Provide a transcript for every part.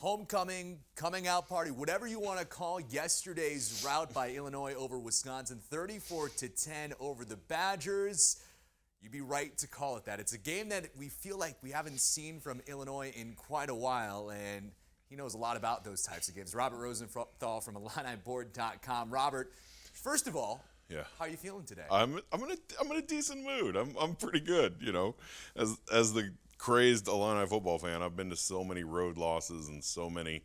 Homecoming, coming out party, whatever you want to call yesterday's rout by Illinois over Wisconsin, 34-10 over the Badgers. You'd be right to call it that. It's a game that we feel like we haven't seen from Illinois in quite a while, and he knows a lot about those types of games. Robert Rosenthal from IlliniBoard.com. Robert, first of all, yeah, how are you feeling today? I'm in a decent mood. I'm pretty good, you know. As the crazed Illini football fan, I've been to so many road losses and so many,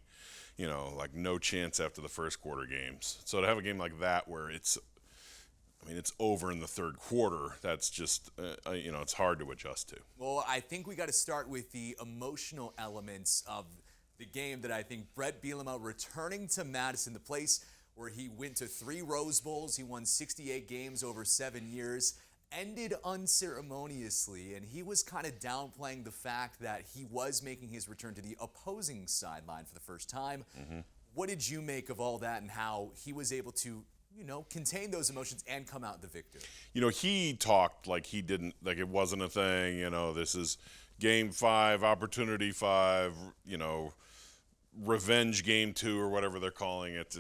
you know, like no chance after the first quarter games. So to have a game like that where it's over in the third quarter, that's just, it's hard to adjust to. Well, I think we got to start with the emotional elements of the game that I think Bret Bielema returning to Madison, the place where he went to 3 Rose Bowls, he won 68 games over 7 years, ended unceremoniously, and he was kind of downplaying the fact that he was making his return to the opposing sideline for the first time. Mm-hmm. What did you make of all that and how he was able to, contain those emotions and come out the victor? He talked like he didn't, like it wasn't a thing, this is game 5, opportunity 5, revenge game 2 or whatever they're calling it,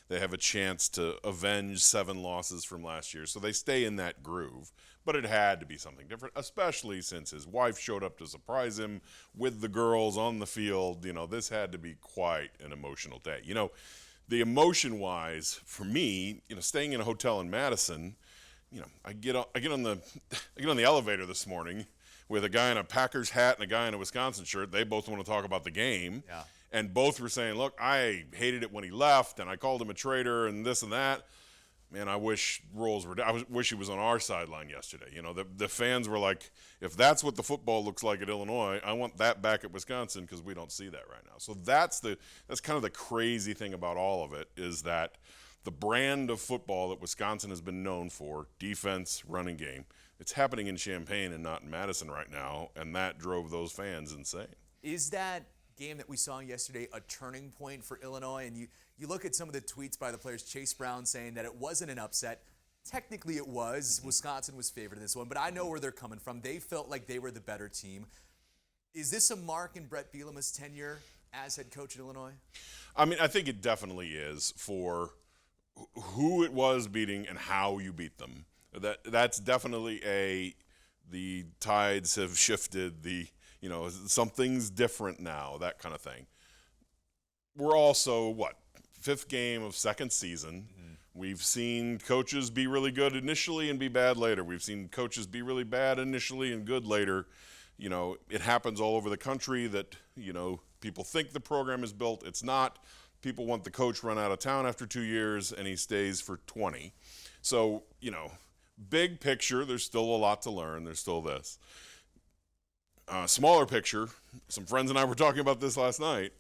they have a chance to avenge 7 losses from last year. So they stay in that groove. But it had to be something different, especially since his wife showed up to surprise him with the girls on the field. This had to be quite an emotional day. The emotion-wise, for me, staying in a hotel in Madison, I get on the elevator this morning with a guy in a Packers hat and a guy in a Wisconsin shirt. They both want to talk about the game. Yeah. And both were saying, look, I hated it when he left, and I called him a traitor and this and that. Man, I wish I wish he was on our sideline yesterday. The fans were like, if that's what the football looks like at Illinois, I want that back at Wisconsin because we don't see that right now. So that's kind of the crazy thing about all of it is that the brand of football that Wisconsin has been known for, defense, running game, it's happening in Champaign and not in Madison right now, and that drove those fans insane. Is that game that we saw yesterday a turning point for Illinois? And you look at some of the tweets by the players, Chase Brown saying that it wasn't an upset. Technically it was. Wisconsin was favored in this one, but I know where they're coming from. They felt like they were the better team. Is this a mark in Bret Bielema's tenure as head coach at Illinois? I think it definitely is for who it was beating and how you beat them. That's definitely the tides have shifted, something's different now, that kind of thing. We're also, 5th game of second season. Mm-hmm. We've seen coaches be really good initially and be bad later. We've seen coaches be really bad initially and good later. It happens all over the country that, people think the program is built. It's not. People want the coach run out of town after 2 years and he stays for 20. So, big picture, there's still a lot to learn. There's still this. Smaller picture, some friends and I were talking about this last night.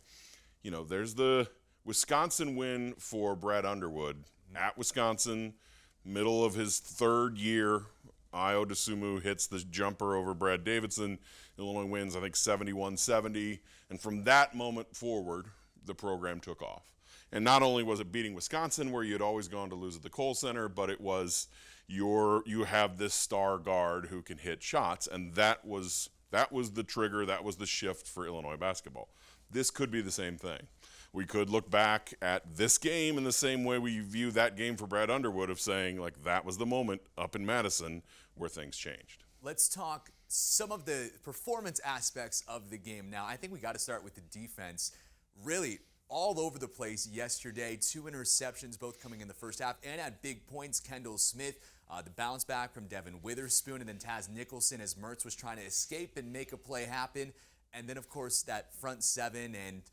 There's the Wisconsin win for Brad Underwood at Wisconsin, middle of his 3rd year. Io DeSumo hits the jumper over Brad Davidson. Illinois wins, I think, 71-70. And from that moment forward, the program took off. And not only was it beating Wisconsin, where you had always gone to lose at the Kohl Center, but it was you have this star guard who can hit shots, and that was the trigger, that was the shift for Illinois basketball. This could be the same thing. We could look back at this game in the same way we view that game for Brad Underwood of saying, like, that was the moment up in Madison where things changed. Let's talk some of the performance aspects of the game now. I think we got to start with the defense. Really all over the place yesterday. 2 interceptions, both coming in the first half, and at big points, Kendall Smith. The bounce back from Devin Witherspoon, and then Taz Nicholson as Mertz was trying to escape and make a play happen. And then, of course, that front 7. And,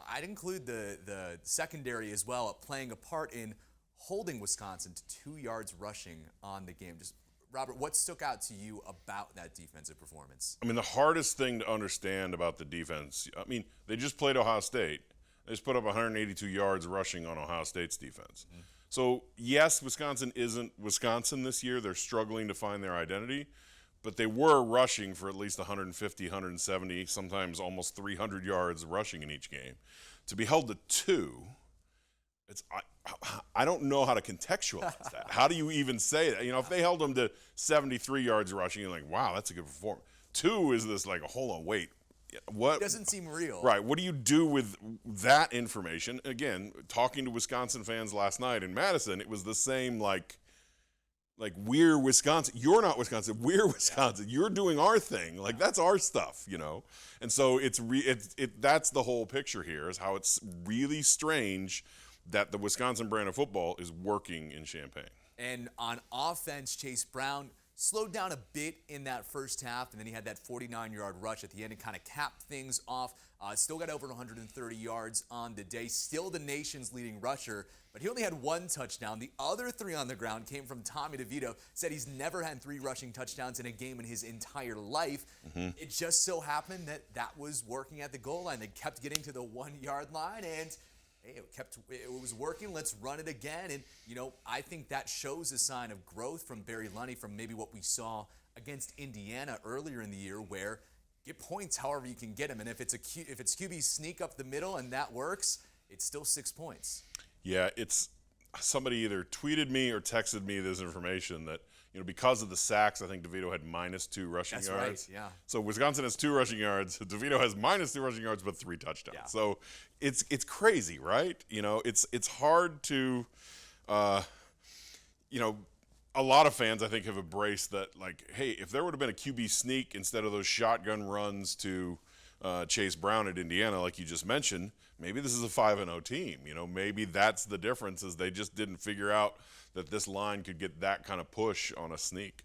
I'd include the secondary as well, playing a part in holding Wisconsin to 2 yards rushing on the game. Just, Robert, what stuck out to you about that defensive performance? The hardest thing to understand about the defense, they just played Ohio State. They just put up 182 yards rushing on Ohio State's defense. Mm-hmm. So, yes, Wisconsin isn't Wisconsin this year. They're struggling to find their identity. But they were rushing for at least 150, 170, sometimes almost 300 yards rushing in each game. To be held to 2, I don't know how to contextualize that. How do you even say that? If they held them to 73 yards rushing, you're like, wow, that's a good performance. 2 is this like, hold on, wait. what It doesn't seem real. Right. What do you do with that information? Again, talking to Wisconsin fans last night in Madison, it was the same like we're Wisconsin. You're not Wisconsin. We're Wisconsin. Yeah. You're doing our thing. Like that's our stuff, you know. And so that's the whole picture here is how it's really strange that the Wisconsin brand of football is working in Champaign. And on offense, Chase Brown slowed down a bit in that first half, and then he had that 49-yard rush at the end and kind of capped things off. Still got over 130 yards on the day. Still the nation's leading rusher, but he only had one touchdown. The other three on the ground came from Tommy DeVito. Said he's never had 3 rushing touchdowns in a game in his entire life. Mm-hmm. It just so happened that was working at the goal line. They kept getting to the 1-yard line, and it was working. Let's run it again. And, you know, I think that shows a sign of growth from Barry Lunny from maybe what we saw against Indiana earlier in the year where get points however you can get them. And if it's QB sneak up the middle and that works, it's still 6 points. Yeah, it's somebody either tweeted me or texted me this information that, you know, because of the sacks, I think DeVito had -2 rushing yards. That's right, yeah. So Wisconsin has 2 rushing yards. DeVito has -2 rushing yards, but 3 touchdowns. Yeah. So it's crazy, right? You know, it's hard to, you know, a lot of fans I think have embraced that. Like, hey, if there would have been a QB sneak instead of those shotgun runs to Chase Brown at Indiana, like you just mentioned, maybe this is a 5-0 team. You know, maybe that's the difference is they just didn't figure out that this line could get that kind of push on a sneak.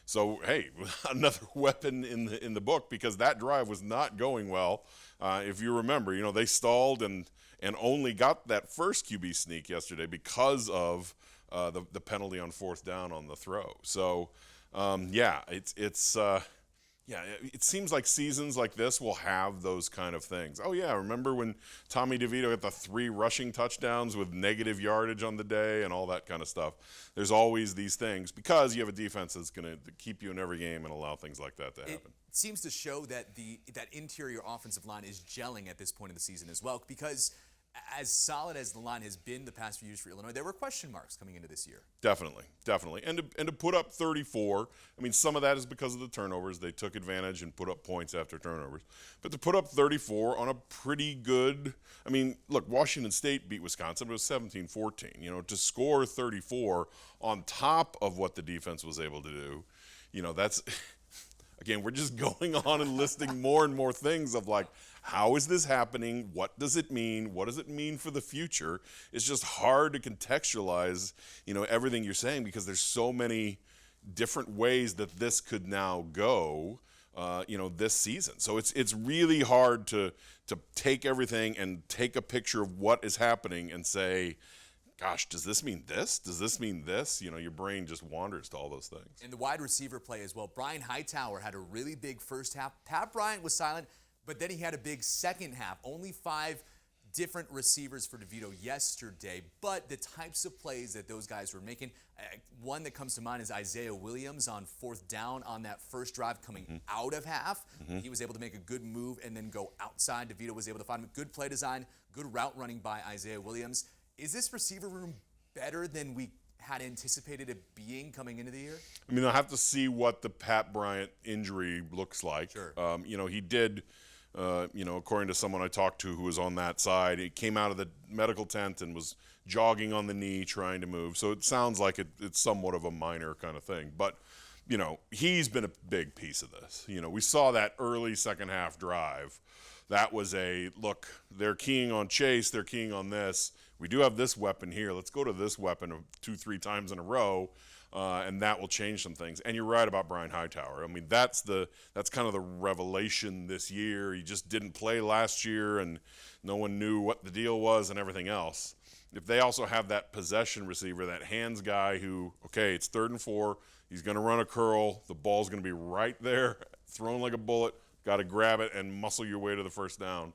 So, hey, another weapon in the book because that drive was not going well. If you remember, you know, they stalled and only got that first QB sneak yesterday because of the penalty on 4th down on the throw. So, it seems like seasons like this will have those kind of things. Oh, yeah, remember when Tommy DeVito got the 3 rushing touchdowns with negative yardage on the day and all that kind of stuff. There's always these things because you have a defense that's going to keep you in every game and allow things like that to happen. It seems to show that that interior offensive line is gelling at this point in the season as well because as solid as the line has been the past few years for Illinois, there were question marks coming into this year. Definitely. And to put up 34, I mean, some of that is because of the turnovers. They took advantage and put up points after turnovers. But to put up 34 on a pretty good, I mean, look, Washington State beat Wisconsin, but it was 17-14. You know, to score 34 on top of what the defense was able to do, you know, that's, again, we're just going on and listing more and more things of like, how is this happening? What does it mean? What does it mean for the future? It's just hard to contextualize, you know, everything you're saying because there's so many different ways that this could now go, you know, this season. So it's really hard to take everything and take a picture of what is happening and say, gosh, does this mean this? Does this mean this? You know, your brain just wanders to all those things. And the wide receiver play as well. Brian Hightower had a really big first half. Pat Bryant was silent. But then he had a big second half. Only 5 different receivers for DeVito yesterday. But the types of plays that those guys were making, one that comes to mind is Isaiah Williams on 4th down on that first drive coming out of half. He was able to make a good move and then go outside. DeVito was able to find him. Good play design, good route running by Isaiah Williams. Is this receiver room better than we had anticipated it being coming into the year? I mean, I'll have to see what the Pat Bryant injury looks like. Sure. You know, he did... you know, according to someone I talked to who was on that side, he came out of the medical tent and was jogging on the knee trying to move. So it sounds like it's somewhat of a minor kind of thing. But, you know, he's been a big piece of this. You know, we saw that early second half drive. That was look, they're keying on Chase, they're keying on this. We do have this weapon here. Let's go to this weapon 2-3 times in a row. And that will change some things. And you're right about Brian Hightower. I mean, that's kind of the revelation this year. He just didn't play last year, and no one knew what the deal was and everything else. If they also have that possession receiver, that hands guy who, okay, it's 3rd and 4, he's going to run a curl, the ball's going to be right there, thrown like a bullet, got to grab it and muscle your way to the first down.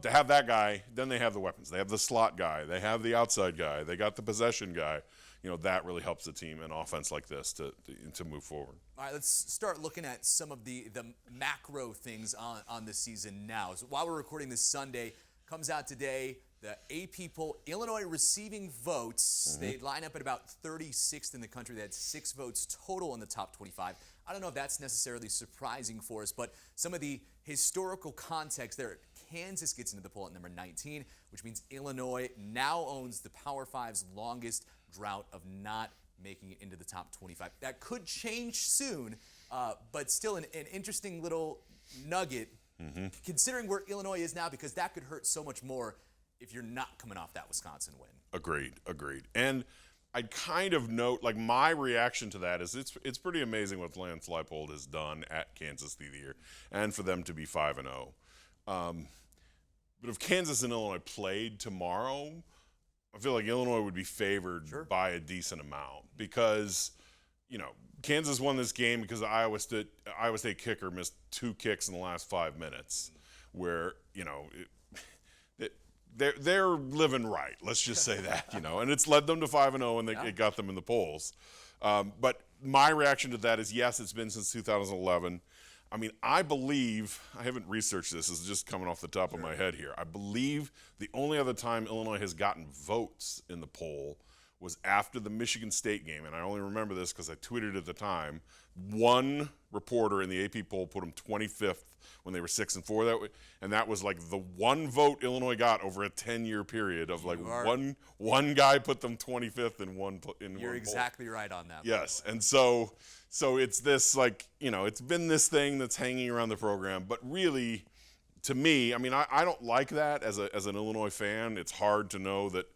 To have that guy, then they have the weapons. They have the slot guy. They have the outside guy. They got the possession guy. You know, that really helps the team in offense like this to move forward. All right, let's start looking at some of the macro things on the season now. So while we're recording this Sunday, comes out today, the AP poll, Illinois receiving votes. They line up at about 36th in the country. They had 6 votes total in the top 25. I don't know if that's necessarily surprising for us, but some of the historical context there. Kansas gets into the poll at number 19, which means Illinois now owns the Power Five's longest drought of not making it into the top 25. That could change soon, but still an interesting little nugget, considering where Illinois is now, because that could hurt so much more if you're not coming off that Wisconsin win. Agreed. And I'd kind of note, like, my reaction to that is it's pretty amazing what Lance Leipold has done at Kansas through the year, and for them to be 5-0. But if Kansas and Illinois played tomorrow, I feel like Illinois would be favored by a decent amount because, Kansas won this game because the Iowa State kicker missed 2 kicks in the last 5 minutes, where they're living right. Let's just say that, and it's led them to 5-0, and it got them in the polls. But my reaction to that is, yes, it's been since 2011. I mean, I believe, I haven't researched this is just coming off the top of my head here. I believe the only other time Illinois has gotten votes in the poll was after the Michigan State game, and I only remember this because I tweeted at the time. One reporter in the AP poll put them 25th when they were 6-4. That was like the one vote Illinois got over a 10-year period of like one guy put them 25th in one You're exactly right on that. Yes, and so it's this it's been this thing that's hanging around the program, but really, to me, I mean, I don't like that as an Illinois fan. It's hard to know that.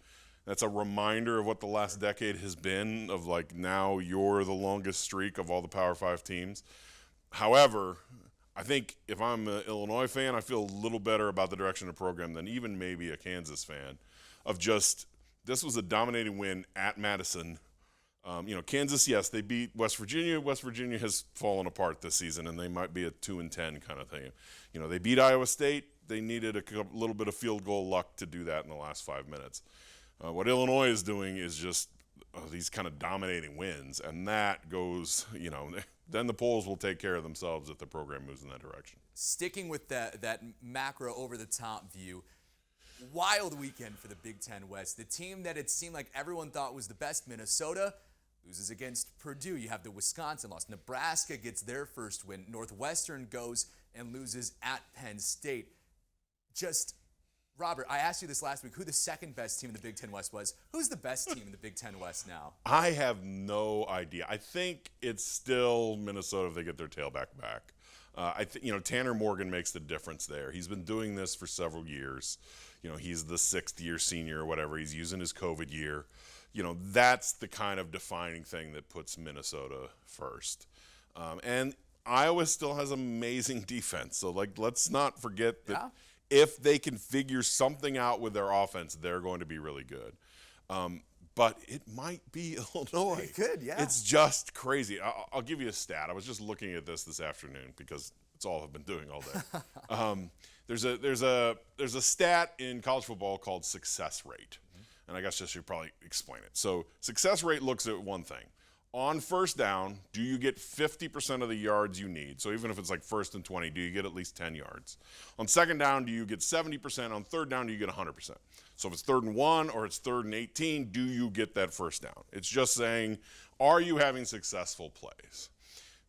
That's a reminder of what the last decade has been, of like now you're the longest streak of all the Power 5 teams. However, I think if I'm an Illinois fan, I feel a little better about the direction of the program than even maybe a Kansas fan, of just this was a dominating win at Madison. Kansas, yes, they beat West Virginia. West Virginia has fallen apart this season, and they might be a 2-10 kind of thing. They beat Iowa State. They needed a little bit of field goal luck to do that in the last 5 minutes. What Illinois is doing is just these kind of dominating wins, and that goes, then the polls will take care of themselves if the program moves in that direction. Sticking with that macro over-the-top view, wild weekend for the Big Ten West. The team that it seemed like everyone thought was the best, Minnesota, loses against Purdue. You have the Wisconsin loss. Nebraska gets their first win. Northwestern goes and loses at Penn State. Robert, I asked you this last week, who the second best team in the Big Ten West was. Who's the best team in the Big Ten West now? I have no idea. I think it's still Minnesota if they get their tailback back. Tanner Morgan makes the difference there. He's been doing this for several years. He's the 6th-year senior or whatever. He's using his COVID year. That's the kind of defining thing that puts Minnesota first. And Iowa still has amazing defense. So, let's not forget that. Yeah. If they can figure something out with their offense, they're going to be really good. But it might be Illinois. It could, yeah. It's just crazy. I'll give you a stat. I was just looking at this afternoon because it's all I've been doing all day. There's a stat in college football called success rate, and I guess I should probably explain it. So success rate looks at one thing. On first down, do you get 50% of the yards you need? So even if it's like 1st and 20, do you get at least 10 yards? On second down, do you get 70%? On third down, do you get 100%? So if it's 3rd and 1 or it's 3rd and 18, do you get that first down? It's just saying, are you having successful plays?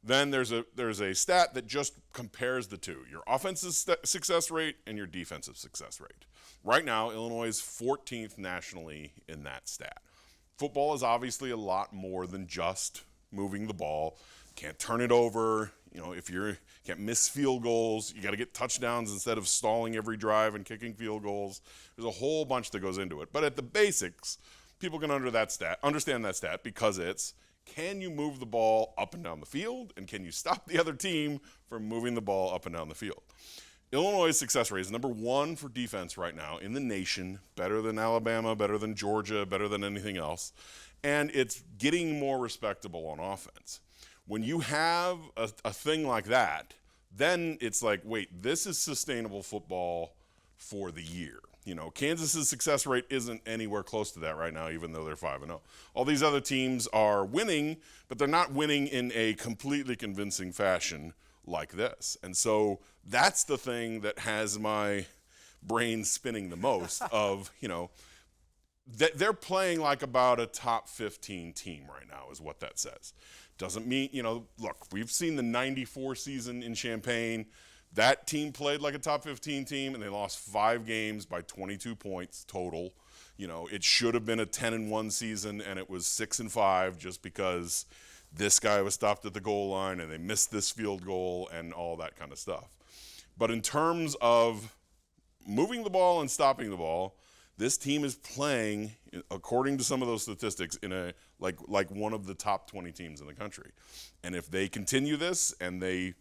Then there's a stat that just compares the two, your offensive success rate and your defensive success rate. Right now, Illinois is 14th nationally in that stat. Football is obviously a lot more than just moving the ball. Can't turn it over. If you can't miss field goals, you got to get touchdowns instead of stalling every drive and kicking field goals. There's a whole bunch that goes into it. But at the basics, people can understand that stat because it's, can you move the ball up and down the field, and can you stop the other team from moving the ball up and down the field? Illinois' success rate is number 1 for defense right now in the nation, better than Alabama, better than Georgia, better than anything else, and it's getting more respectable on offense. When you have a thing like that, then it's like, wait, this is sustainable football for the year. Kansas's success rate isn't anywhere close to that right now, even though they're 5-0. All these other teams are winning, but they're not winning in a completely convincing fashion like this. And so that's the thing that has my brain spinning the most of, they're playing like about a top 15 team right now is what that says. Doesn't mean, look, we've seen the 94 season in Champaign. That team played like a top 15 team, and they lost 5 games by 22 points total. It should have been a 10-1 season, and it was 6-5 just because this guy was stopped at the goal line, and they missed this field goal and all that kind of stuff. But in terms of moving the ball and stopping the ball, this team is playing, according to some of those statistics, in a like one of the top 20 teams in the country. And if they continue this and they,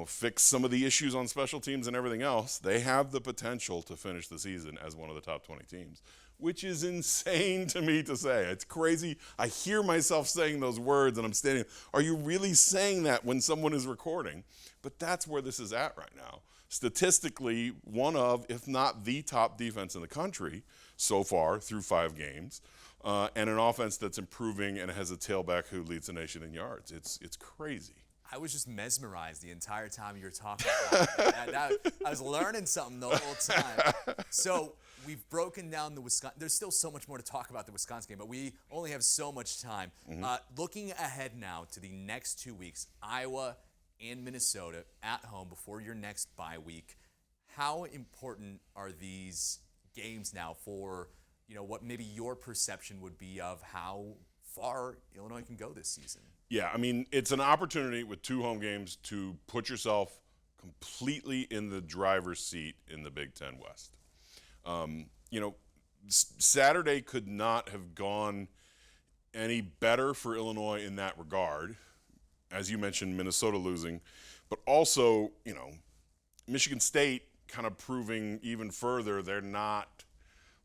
fix some of the issues on special teams and everything else, they have the potential to finish the season as one of the top 20 teams, which is insane to me to say. It's crazy. I hear myself saying those words and I'm standing, are you really saying that when someone is recording? But that's where this is at right now. Statistically, one of, if not the top defense in the country so far through 5 games, and an offense that's improving and has a tailback who leads the nation in yards. It's crazy. I was just mesmerized the entire time you were talking about that. I was learning something the whole time. So we've broken down the Wisconsin. There's still so much more to talk about the Wisconsin game, but we only have so much time. Looking ahead now to the next 2 weeks, Iowa and Minnesota at home before your next bye week. How important are these games now for, what maybe your perception would be of how far Illinois can go this season? Yeah, I mean, it's an opportunity with 2 home games to put yourself completely in the driver's seat in the Big Ten West. Saturday could not have gone any better for Illinois in that regard. As you mentioned, Minnesota losing, but also, Michigan State kind of proving even further they're not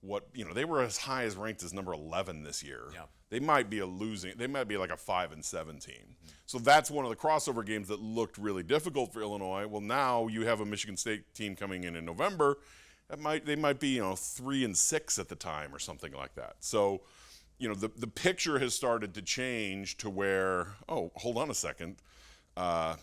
what, they were as high as ranked as number 11 this year. Yeah. They might be like a 5-7 team. So that's one of the crossover games that looked really difficult for Illinois. Well, now you have a Michigan State team coming in November. They might be, 3-6 at the time or something like that. So, the picture has started to change to where, hold on a second. I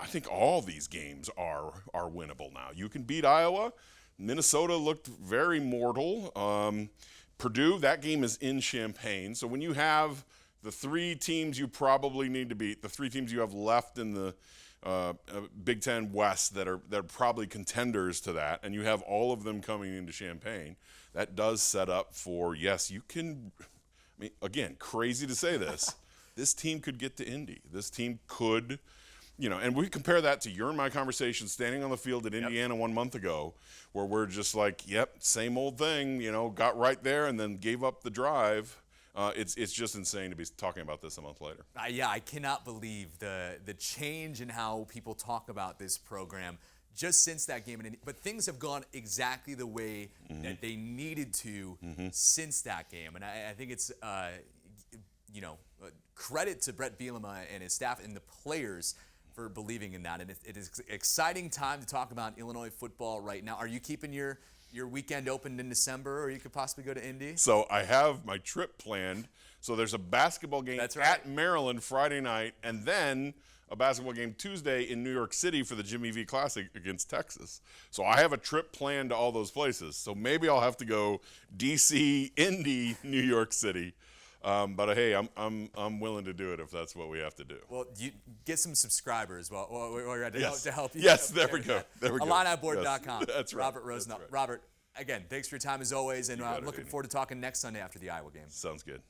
think all these games are winnable now. You can beat Iowa. Minnesota looked very mortal. Purdue, that game is in Champaign. So when you have the 3 teams you probably need to beat, the 3 teams you have left in the Big Ten West that are probably contenders to that, and you have all of them coming into Champaign, that does set up for, yes, you can, again, crazy to say this, this team could get to Indy. This team could, and we compare that to your and my conversation standing on the field at Indiana 1 month ago, where we're just like, yep, same old thing, got right there and then gave up the drive. It's just insane to be talking about this a month later. I cannot believe the change in how people talk about this program just since that game. But things have gone exactly the way that they needed to since that game. And I think it's, credit to Brett Bielema and his staff and the players for believing in that. And it is an exciting time to talk about Illinois football right now. Are you keeping your weekend open in December, or you could possibly go to Indy? So I have my trip planned. So there's a basketball game at Maryland Friday night, and then a basketball game Tuesday in New York City for the Jimmy V Classic against Texas. So I have a trip planned to all those places. So maybe I'll have to go D.C., Indy, New York City. But hey, I'm willing to do it if that's what we have to do. Well, you get some subscribers while you're at to help you. Yes, there we go. IlliniBoard.com. Yes, that's right. Robert Rosenthal. That's right. Robert, again, thanks for your time as always, and I'm looking forward to talking next Sunday after the Iowa game. Sounds good.